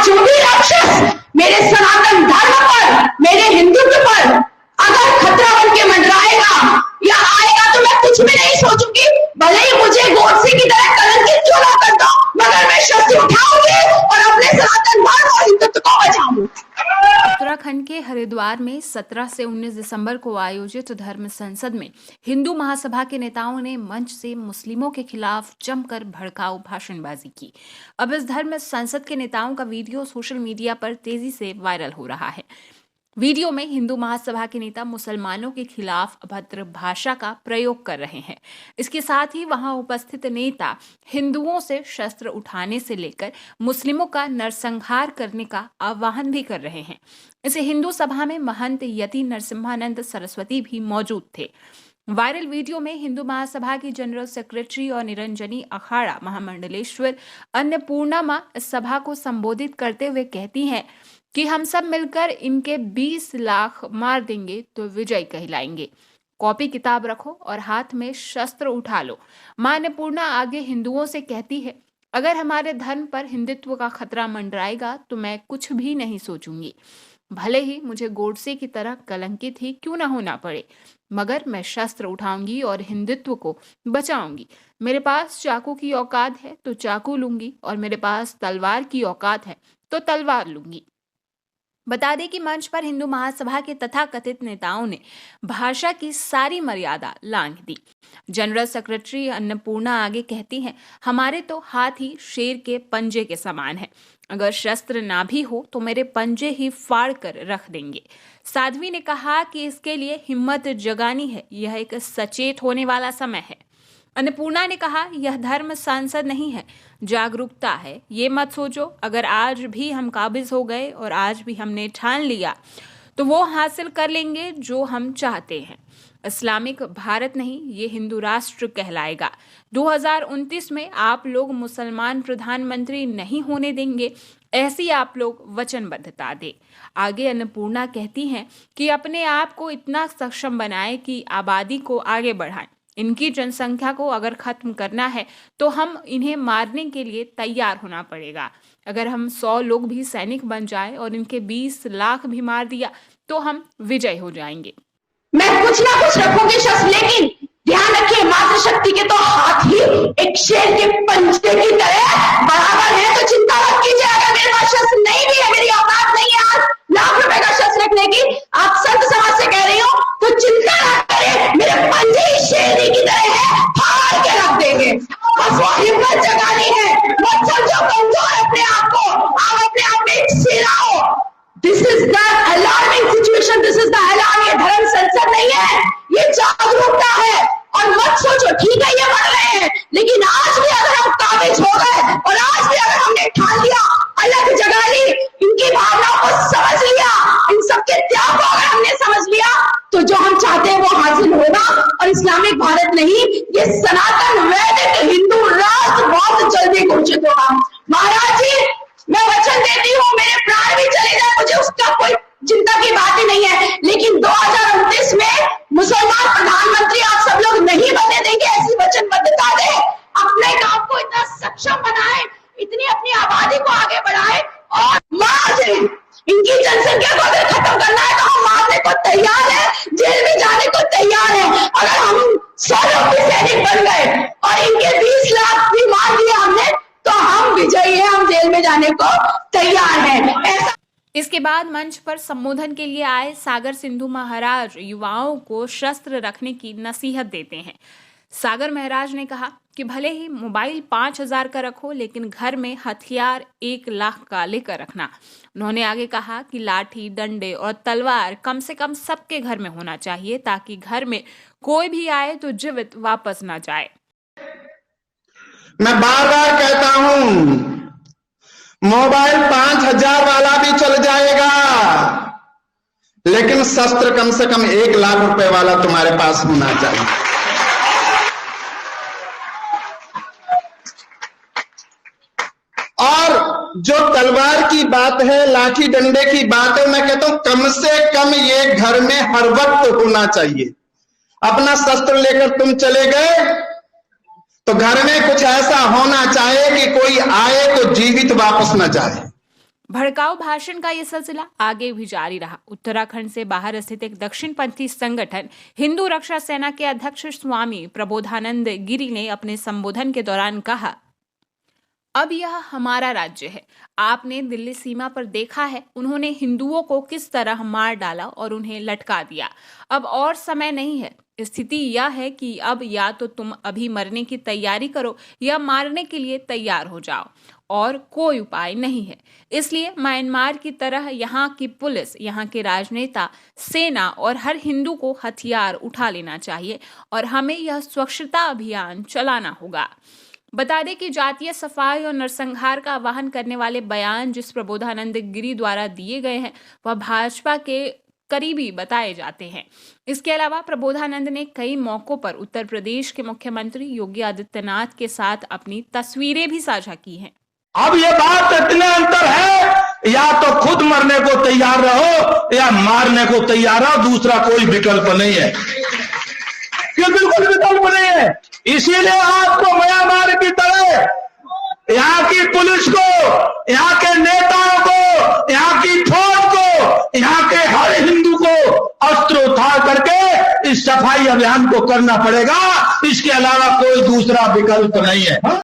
जो भी राक्षस मेरे सनातन धर्म पर, मेरे हिंदुत्व पर अगर खतरा बन के मंडराएगा या आएगा तो मैं कुछ भी नहीं सोचूंगी, भले ही मुझे गोडसे की तरह कलंकित क्यों ना कर दो, मगर मैं शस्त्र उठाऊंगी और अपने सनातन धर्म और हिंदुत्व को बचाऊंगी। उत्तराखंड के हरिद्वार में 17 से 19 दिसंबर को आयोजित धर्म संसद में हिंदू महासभा के नेताओं ने मंच से मुस्लिमों के खिलाफ जमकर भड़काऊ भाषणबाजी की। अब इस धर्म संसद के नेताओं का वीडियो सोशल मीडिया पर तेजी से वायरल हो रहा है। वीडियो में हिंदू महासभा के नेता मुसलमानों के खिलाफ अभद्र भाषा का प्रयोग कर रहे हैं। इसके साथ ही वहां उपस्थित नेता हिंदुओं से शस्त्र उठाने से लेकर मुस्लिमों का नरसंहार करने का आह्वान भी कर रहे हैं। इस हिंदू सभा में महंत यति नरसिम्हानंद सरस्वती भी मौजूद थे। वायरल वीडियो में हिंदू महासभा की जनरल सेक्रेटरी और निरंजनी अखाड़ा महामंडलेश्वर अन्नपूर्णा मां इस सभा को संबोधित करते हुए कहती हैं कि हम सब मिलकर इनके 20 लाख मार देंगे तो विजय कहलाएंगे। कॉपी किताब रखो और हाथ में शस्त्र उठा लो। मां अन्नपूर्णा आगे हिंदुओं से कहती है, अगर हमारे धर्म पर हिंदुत्व का खतरा मंडराएगा तो मैं कुछ भी नहीं सोचूंगी, भले ही मुझे गोडसे की तरह कलंकित ही क्यों ना होना पड़े, मगर मैं शस्त्र उठाऊंगी और हिंदुत्व को बचाऊंगी। मेरे पास चाकू की औकात है तो चाकू लूंगी और मेरे पास तलवार की औकात है तो तलवार लूंगी। बता दें कि मंच पर हिंदू महासभा के तथाकथित नेताओं ने भाषा की सारी मर्यादा लांघ दी। जनरल सेक्रेटरी अन्नपूर्णा आगे कहती हैं, हमारे तो हाथ ही शेर के पंजे के समान है, अगर शस्त्र ना भी हो तो मेरे पंजे ही फाड़ कर रख देंगे। साध्वी ने कहा कि इसके लिए हिम्मत जगानी है, यह एक सचेत होने वाला समय है। अन्नपूर्णा ने कहा, यह धर्म संसद नहीं है, जागरूकता है। ये मत सोचो अगर आज भी हम काबिज हो गए और आज भी हमने ठान लिया तो वो हासिल कर लेंगे जो हम चाहते हैं। इस्लामिक भारत नहीं, ये हिंदू राष्ट्र कहलाएगा। 2029 में आप लोग मुसलमान प्रधानमंत्री नहीं होने देंगे, ऐसी आप लोग वचनबद्धता दे। आगे अन्नपूर्णा कहती हैं कि अपने आप को इतना सक्षम बनाएं कि आबादी को आगे बढ़ाएं। इनकी जनसंख्या को अगर खत्म करना है तो हम इन्हें मारने के लिए तैयार होना पड़ेगा। अगर हम 100 लोग भी सैनिक बन जाए और इनके 20 लाख भी मार दिया तो हम विजय हो जाएंगे। मैं कुछ ना कुछ रखूंगी शस्त्र, लेकिन ध्यान रखिए मातृशक्ति के तो हाथ ही एक शेर के पंजे की तरह बराबर है, तो चिंता मत कीजिए। अगर मेरे पास शस्त्र नहीं भी है, मेरी औकात नहीं है आज लाख रुपए का शस्त्र रखने की, आप संत समाज से कह रही हो, तो चिंता ना करें, मेरे पंजे ही शेर की तरह है, फाड़ के रख देंगे। बस वो हिम्मत जगानी है, मत समझो कमजोर अपने आप को, आप अपने आप में एक शेरा हो। This is the alarming situation, this is the alarm. ये धर्म संसद नहीं है, ये जागरूकता है। और मत सोचो ठीक है ये बढ़ रहे हैं, लेकिन आज भी अगर हम काबिज हो गए और आज भी अगर हमने ठान लिया, अलग जगा ली, इनकी भावनाओं को समझ लिया, इन सबके त्याग को अगर हमने समझ लिया, तो जो हम चाहते हैं वो हासिल होगा। और इस्लामिक भारत नहीं, ये सनातन वैदिक हिंदू राष्ट्र बहुत जल्दी घोषित होगा। महाराज जी मैं वचन देती हूँ, मेरे प्राण भी चले जाए, मुझे उसका कोई चिंता की बात ही नहीं है, लेकिन 2029 में मुसलमान प्रधानमंत्री आप सब लोग नहीं बनने देंगे, ऐसी वचनबद्धता दे। अपने काम को इतना सक्षम बनाए, इतनी अपनी आबादी को आगे बढ़ाए और मार दें। इनकी जनसंख्या को अगर खत्म करना है तो हम मारने को तैयार है, जेल में जाने को तैयार है। अगर हम 100 लोग भी सैनिक बन गए और इनके 20 लाख भी मार दिया हमने, तो हम विजयी हैं, हम जेल में जाने को तैयार हैं। ऐसा इसके बाद मंच पर संबोधन के लिए आए सागर सिंधु महाराज युवाओं को शस्त्र रखने की नसीहत देते हैं। सागर महाराज ने कहा कि भले ही मोबाइल 5000 का रखो, लेकिन घर में हथियार 1 लाख का लेकर रखना। उन्होंने आगे कहा कि लाठी, डंडे और तलवार कम से कम सबके घर में होना चाहिए, ताकि घर में कोई भी आए तो जीवित वापस ना जाए। मैं बार बार कहता हूं, मोबाइल 5000 वाला भी चल जाएगा, लेकिन शस्त्र कम से कम 1 लाख रुपए वाला तुम्हारे पास होना चाहिए। और जो तलवार की बात है, लाठी डंडे की बात है, मैं कहता हूं कम से कम ये घर में हर वक्त होना चाहिए। अपना शस्त्र लेकर तुम चले गए तो घर में कुछ ऐसा होना चाहिए कि कोई आए तो जीवित वापस न जाए। भड़काऊ भाषण का यह सिलसिला आगे भी जारी रहा। उत्तराखंड से बाहर स्थित एक दक्षिणपंथी संगठन हिंदू रक्षा सेना के अध्यक्ष स्वामी प्रबोधानंद गिरी ने अपने संबोधन के दौरान कहा, अब यह हमारा राज्य है। आपने दिल्ली सीमा पर देखा है उन्होंने हिंदुओं को किस तरह मार डाला और उन्हें लटका दिया। अब और समय नहीं है। स्थिति यह है कि अब या तो तुम अभी मरने की तैयारी करो या मारने के लिए तैयार हो जाओ, और कोई उपाय नहीं है। इसलिए म्यांमार की तरह यहाँ की पुलिस, यहाँ के राजनेता, सेना और हर हिंदू को हथियार उठा लेना चाहिए और हमें यह स्वच्छता अभियान चलाना होगा। बता दें कि जातीय सफाई और नरसंहार का आह्वान करने वाले बयान जिस प्रबोधानंद गिरी द्वारा दिए गए हैं वह भाजपा के करीबी बताए जाते हैं। इसके अलावा प्रबोधानंद ने कई मौकों पर उत्तर प्रदेश के मुख्यमंत्री योगी आदित्यनाथ के साथ अपनी तस्वीरें भी साझा की हैं। अब ये बात इतने अंतर है, या तो खुद मरने को तैयार रहो या मारने को तैयार रहो, दूसरा कोई विकल्प नहीं है। ये बिल्कुल विकल्प नहीं है। इसीलिए आपको म्यांमार की तरह यहाँ की पुलिस को, यहाँ के नेताओं को, यहाँ की फौज को, यहाँ के हर हिंदू को अस्त्र उठा करके इस सफाई अभियान को करना पड़ेगा। इसके अलावा कोई दूसरा विकल्प नहीं है।